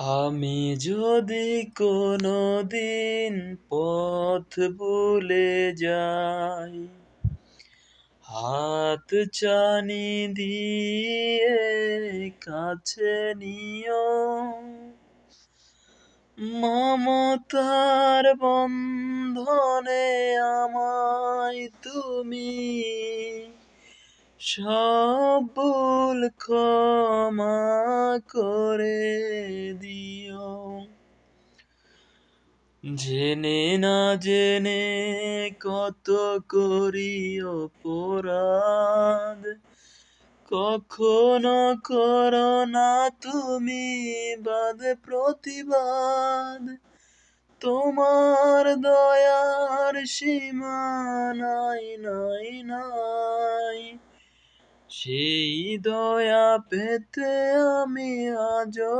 আমি যদি কোনোদিন পথ ভুলে যাই, হাত ছানি দিয়ে কাছে নিও, মমতার বন্ধনে আমায় তুমি সব ভুল ক্ষমা করে দিও। জেনে না জেনে কত করি অপরাধ, কখনো করো না তুমি বাদ প্রতিবাদ। তোমার দয়ার সীমা নাই নাই নাই, সেই দয়া পেতে আমি আজও